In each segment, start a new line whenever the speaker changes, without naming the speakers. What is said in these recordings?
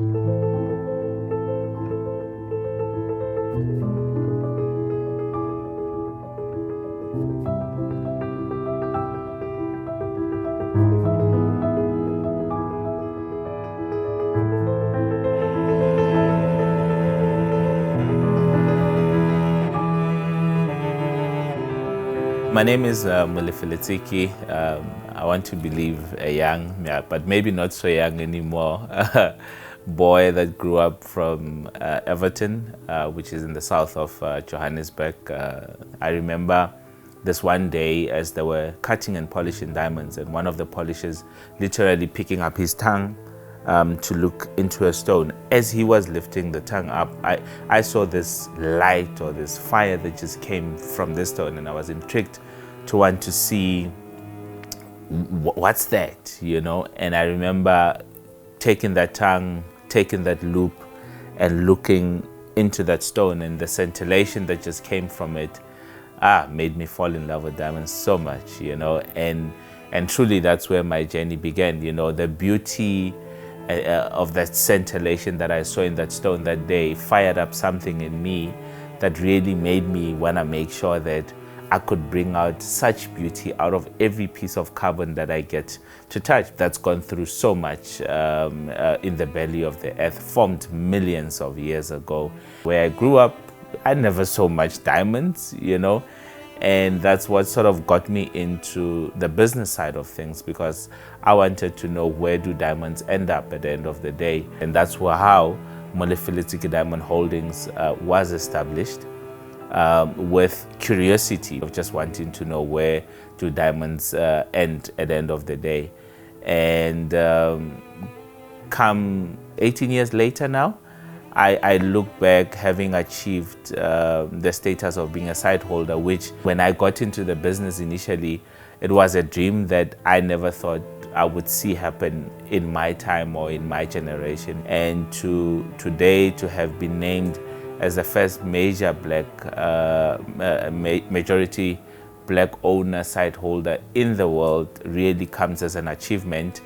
My name is Molefi Letsiki. I want to believe a young, but maybe not so young anymore, boy that grew up from Everton, which is in the south of Johannesburg. I remember this one day as they were cutting and polishing diamonds, and one of the polishers literally picking up his tongue to look into a stone. As he was lifting the tongue up, I saw this light or this fire that just came from this stone, and I was intrigued to want to see what's that, you know. And I remember taking that tongue, taking that loop, and looking into that stone, and the scintillation that just came from it made me fall in love with diamonds so much, you know. And truly that's where my journey began, you know. The beauty of that scintillation that I saw in that stone that day fired up something in me that really made me want to make sure that I could bring out such beauty out of every piece of carbon that I get to touch, that's gone through so much in the belly of the earth, formed millions of years ago. Where I grew up, I never saw much diamonds, you know. And that's what sort of got me into the business side of things, because I wanted to know, where do diamonds end up at the end of the day? And that's how Molefi Letsiki Diamond Holdings was established, with curiosity of just wanting to know, where do diamonds end at the end of the day? And come 18 years later now, I look back having achieved the status of being a site holder, which when I got into the business initially, it was a dream that I never thought I would see happen in my time or in my generation. And today to have been named as the first major black, majority black owner site holder in the world really comes as an achievement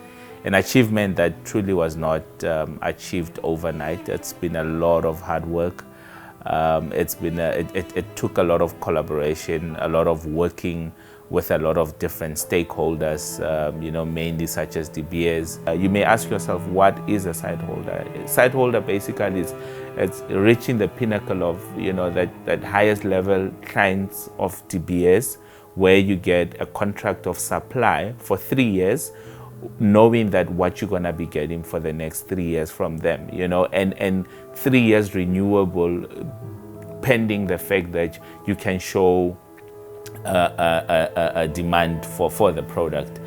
that truly was not achieved overnight. It's been a lot of hard work. It took a lot of collaboration, a lot of working with a lot of different stakeholders, you know, mainly such as De Beers. You may ask yourself, what is a site holder? A site holder basically it's reaching the pinnacle of, you know, that highest level clients of De Beers, where you get a contract of supply for 3 years, knowing that what you're gonna be getting for the next 3 years from them, you know, and 3 years renewable, pending the fact that you can show a demand for the product.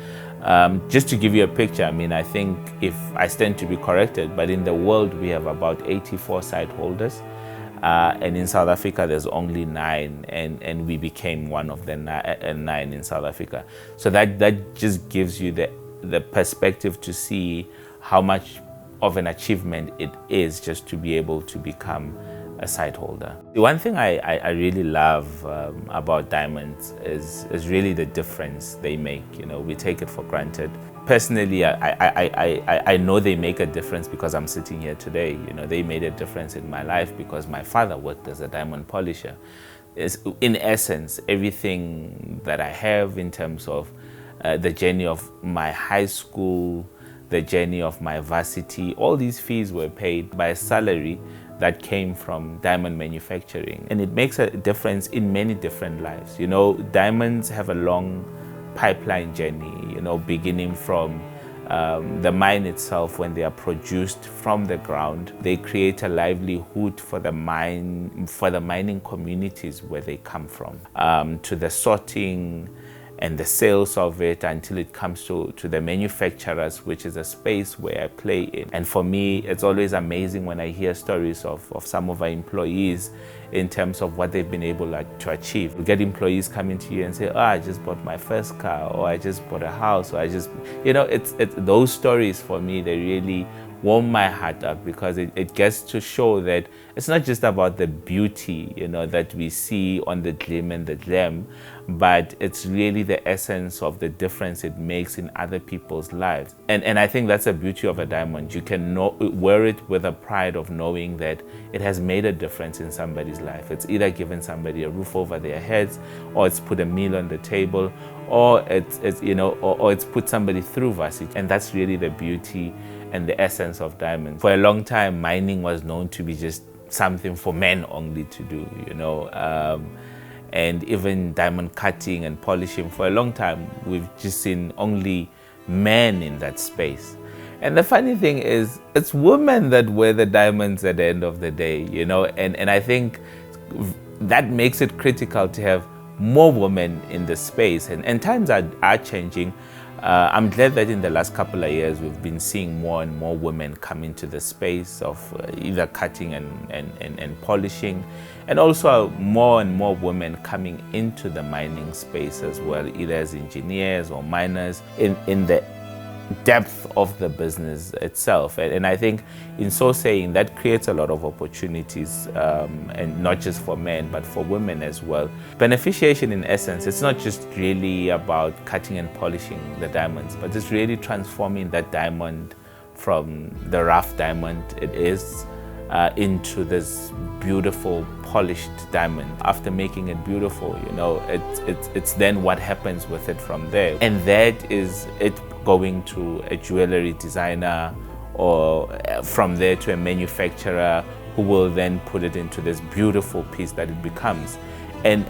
Just to give you a picture, I mean, I think, if I stand to be corrected, but in the world we have about 84 site holders, and in South Africa there's only 9, and we became one of the 9 in South Africa. So that just gives you the perspective to see how much of an achievement it is just to be able to become a site holder. The one thing I really love about diamonds is really the difference they make. You know, we take it for granted. Personally, I know they make a difference because I'm sitting here today. You know, they made a difference in my life because my father worked as a diamond polisher. In essence, everything that I have in terms of the journey of my high school, the journey of my varsity, all these fees were paid by a salary that came from diamond manufacturing. And it makes a difference in many different lives. You know, diamonds have a long pipeline journey, you know, beginning from the mine itself. When they are produced from the ground, they create a livelihood for the mining communities where they come from, to the sorting and the sales of it until it comes to the manufacturers, which is a space where I play in. And for me, it's always amazing when I hear stories of some of our employees in terms of what they've been able to achieve. We get employees coming to you and say, I just bought my first car, or I just bought a house, or I just, you know, it's those stories for me, they really warm my heart up, because it gets to show that it's not just about the beauty, you know, that we see on the glim and the glam, but it's really the essence of the difference it makes in other people's lives. And I think that's the beauty of a diamond. You can wear it with a pride of knowing that it has made a difference in somebody's life. It's either given somebody a roof over their heads, or it's put a meal on the table, or it's you know, or it's put somebody through varsity. And that's really the beauty and the essence of diamonds. For a long time, mining was known to be just something for men only to do, you know. And even diamond cutting and polishing, for a long time, we've just seen only men in that space. And the funny thing is, it's women that wear the diamonds at the end of the day, you know, and I think that makes it critical to have more women in the space. And times are changing. I'm glad that in the last couple of years, we've been seeing more and more women come into the space of either cutting and polishing, and also more and more women coming into the mining space as well, either as engineers or miners in the depth of the business itself. And I think in so saying, that creates a lot of opportunities, and not just for men, but for women as well. Beneficiation, in essence, it's not just really about cutting and polishing the diamonds, but it's really transforming that diamond from the rough diamond it is into this beautiful polished diamond. After making it beautiful, you know, it's then what happens with it from there. And that is it going to a jewelry designer, or from there to a manufacturer, who will then put it into this beautiful piece that it becomes. And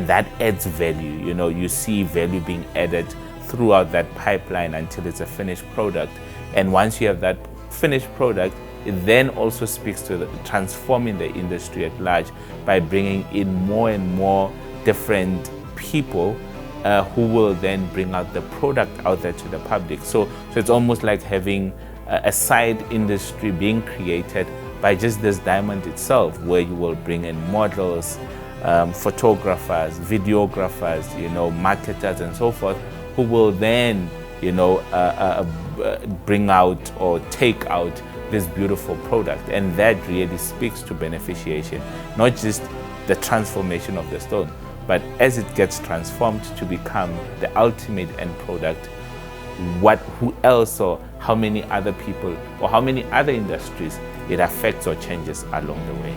that adds value. You know, you see value being added throughout that pipeline until it's a finished product. And once you have that finished product, it then also speaks to transforming the industry at large by bringing in more and more different people who will then bring out the product out there to the public. So it's almost like having a side industry being created by just this diamond itself, where you will bring in models, photographers, videographers, you know, marketers and so forth, who will then, you know, bring out or take out this beautiful product. And that really speaks to beneficiation, not just the transformation of the stone, but as it gets transformed to become the ultimate end product, who else or how many other people or how many other industries it affects or changes along the way.